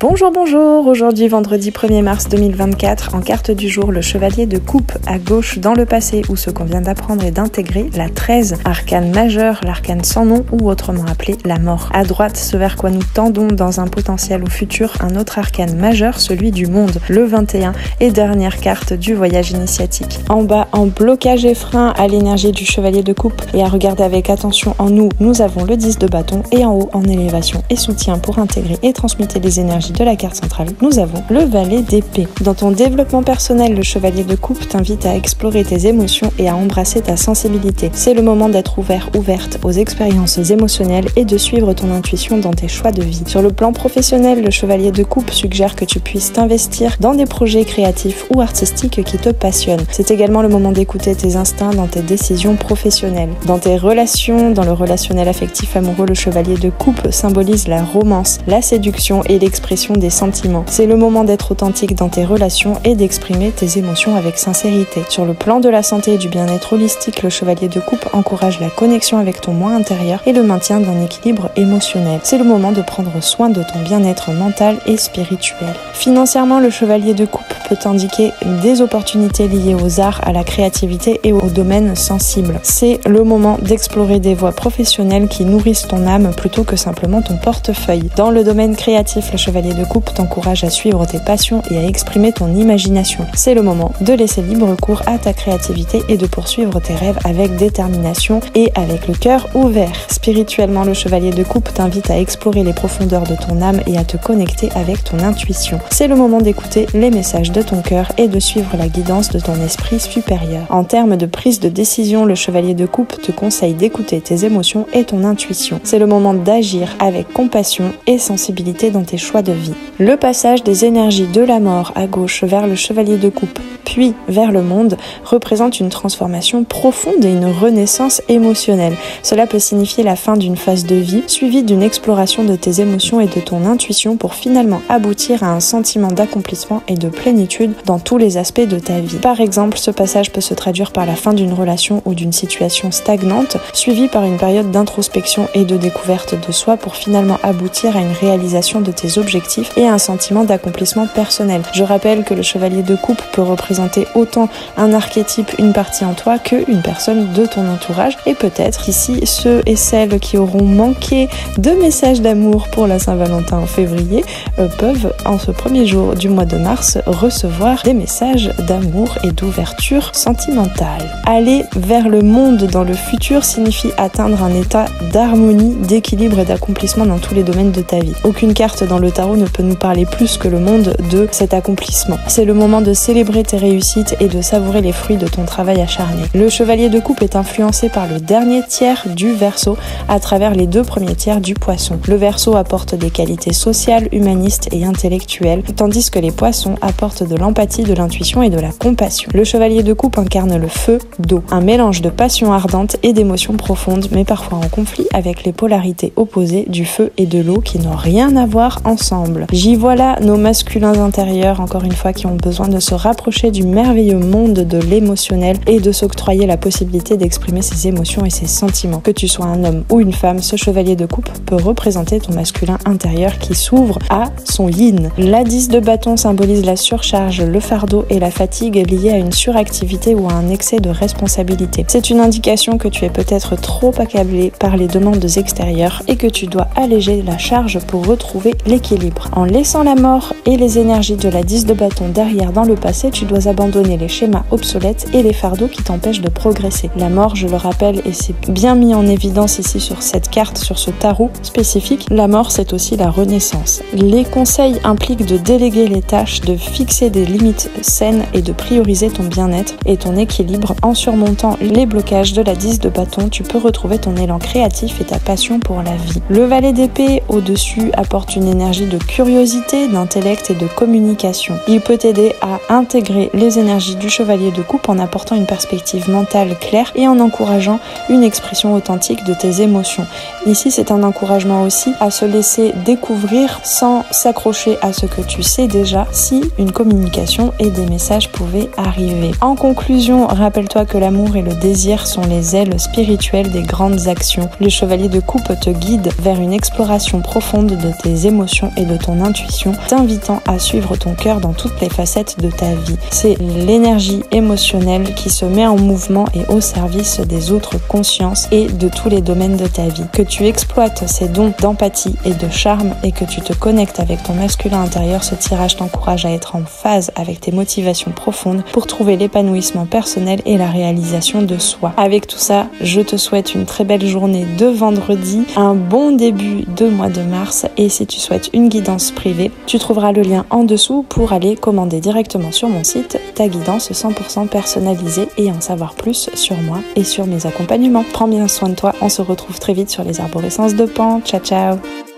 Bonjour, aujourd'hui vendredi 1er mars 2024, en carte du jour, le chevalier de coupe à gauche dans le passé où ce qu'on vient d'apprendre est d'intégrer la 13, arcane majeur, l'arcane sans nom ou autrement appelé la mort. À droite, ce vers quoi nous tendons dans un potentiel au futur, un autre arcane majeur, celui du monde, le 21 et dernière carte du voyage initiatique. En bas, en blocage et frein à l'énergie du chevalier de coupe et à regarder avec attention en nous avons le 10 de bâton et en haut en élévation et soutien pour intégrer et transmuter les énergies de la carte centrale, nous avons le valet d'épée. Dans ton développement personnel, le chevalier de coupe t'invite à explorer tes émotions et à embrasser ta sensibilité. C'est le moment d'être ouverte aux expériences émotionnelles et de suivre ton intuition dans tes choix de vie. Sur le plan professionnel, le chevalier de coupe suggère que tu puisses t'investir dans des projets créatifs ou artistiques qui te passionnent. C'est également le moment d'écouter tes instincts dans tes décisions professionnelles. Dans tes relations, dans le relationnel affectif amoureux, le chevalier de coupe symbolise la romance, la séduction et l'expression des sentiments. C'est le moment d'être authentique dans tes relations et d'exprimer tes émotions avec sincérité. Sur le plan de la santé et du bien-être holistique, le chevalier de coupe encourage la connexion avec ton moi intérieur et le maintien d'un équilibre émotionnel. C'est le moment de prendre soin de ton bien-être mental et spirituel. Financièrement, le chevalier de coupe peut indiquer des opportunités liées aux arts, à la créativité et aux domaines sensibles. C'est le moment d'explorer des voies professionnelles qui nourrissent ton âme plutôt que simplement ton portefeuille. Dans le domaine créatif, le chevalier de coupe t'encourage à suivre tes passions et à exprimer ton imagination. C'est le moment de laisser libre cours à ta créativité et de poursuivre tes rêves avec détermination et avec le cœur ouvert. Spirituellement, le chevalier de coupe t'invite à explorer les profondeurs de ton âme et à te connecter avec ton intuition. C'est le moment d'écouter les messages de ton cœur et de suivre la guidance de ton esprit supérieur. En termes de prise de décision, le chevalier de coupe te conseille d'écouter tes émotions et ton intuition. C'est le moment d'agir avec compassion et sensibilité dans tes choix de vie. Le passage des énergies de la mort à gauche vers le chevalier de coupe, puis vers le monde, représente une transformation profonde et une renaissance émotionnelle. Cela peut signifier la fin d'une phase de vie, suivie d'une exploration de tes émotions et de ton intuition pour finalement aboutir à un sentiment d'accomplissement et de plénitude dans tous les aspects de ta vie. Par exemple, ce passage peut se traduire par la fin d'une relation ou d'une situation stagnante, suivie par une période d'introspection et de découverte de soi pour finalement aboutir à une réalisation de tes objectifs et un sentiment d'accomplissement personnel. Je rappelle que le chevalier de coupe peut représenter autant un archétype, une partie en toi, qu'une personne de ton entourage. Et peut-être qu'ici, ceux et celles qui auront manqué de messages d'amour pour la Saint-Valentin en février peuvent, en ce premier jour du mois de mars, recevoir des messages d'amour et d'ouverture sentimentale. Aller vers le monde dans le futur signifie atteindre un état d'harmonie, d'équilibre et d'accomplissement dans tous les domaines de ta vie. Aucune carte dans le tarot ne peut nous parler plus que le monde de cet accomplissement. C'est le moment de célébrer tes réussites et de savourer les fruits de ton travail acharné. Le chevalier de coupe est influencé par le dernier tiers du Verseau à travers les 2 premiers tiers du Poisson. Le Verseau apporte des qualités sociales, humanistes et intellectuelles, tandis que les Poissons apportent de l'empathie, de l'intuition et de la compassion. Le chevalier de coupe incarne le feu d'eau, un mélange de passion ardente et d'émotions profondes, mais parfois en conflit avec les polarités opposées du feu et de l'eau qui n'ont rien à voir ensemble. J'y vois là nos masculins intérieurs, encore une fois, qui ont besoin de se rapprocher du merveilleux monde de l'émotionnel et de s'octroyer la possibilité d'exprimer ses émotions et ses sentiments. Que tu sois un homme ou une femme, ce chevalier de coupe peut représenter ton masculin intérieur qui s'ouvre à son yin. La 10 de bâton symbolise la surcharge, le fardeau et la fatigue liée à une suractivité ou à un excès de responsabilité. C'est une indication que tu es peut-être trop accablé par les demandes extérieures et que tu dois alléger la charge pour retrouver l'équilibre. En laissant la mort et les énergies de la 10 de bâton derrière dans le passé, tu dois abandonner les schémas obsolètes et les fardeaux qui t'empêchent de progresser. La mort, je le rappelle, et c'est bien mis en évidence ici sur cette carte, sur ce tarot spécifique, la mort c'est aussi la renaissance. Les conseils impliquent de déléguer les tâches, de fixer des limites saines et de prioriser ton bien-être et ton équilibre. En surmontant les blocages de la 10 de bâton, tu peux retrouver ton élan créatif et ta passion pour la vie. Le valet d'épée au-dessus apporte une énergie de curiosité, d'intellect et de communication. Il peut t'aider à intégrer les énergies du chevalier de coupe en apportant une perspective mentale claire et en encourageant une expression authentique de tes émotions. Ici, c'est un encouragement aussi à se laisser découvrir sans s'accrocher à ce que tu sais déjà si une communication et des messages pouvaient arriver. En conclusion, rappelle-toi que l'amour et le désir sont les ailes spirituelles des grandes actions. Le chevalier de coupe te guide vers une exploration profonde de tes émotions et de ton intuition, t'invitant à suivre ton cœur dans toutes les facettes de ta vie. C'est l'énergie émotionnelle qui se met en mouvement et au service des autres consciences et de tous les domaines de ta vie. Que tu exploites ces dons d'empathie et de charme et que tu te connectes avec ton masculin intérieur, ce tirage t'encourage à être en phase avec tes motivations profondes pour trouver l'épanouissement personnel et la réalisation de soi. Avec tout ça, je te souhaite une très belle journée de vendredi, un bon début de mois de mars et si tu souhaites une guidance privée, tu trouveras le lien en dessous pour aller commander directement sur mon site ta guidance 100% personnalisée et en savoir plus sur moi et sur mes accompagnements. Prends bien soin de toi, on se retrouve très vite sur les arborescences de Pan. Ciao ciao.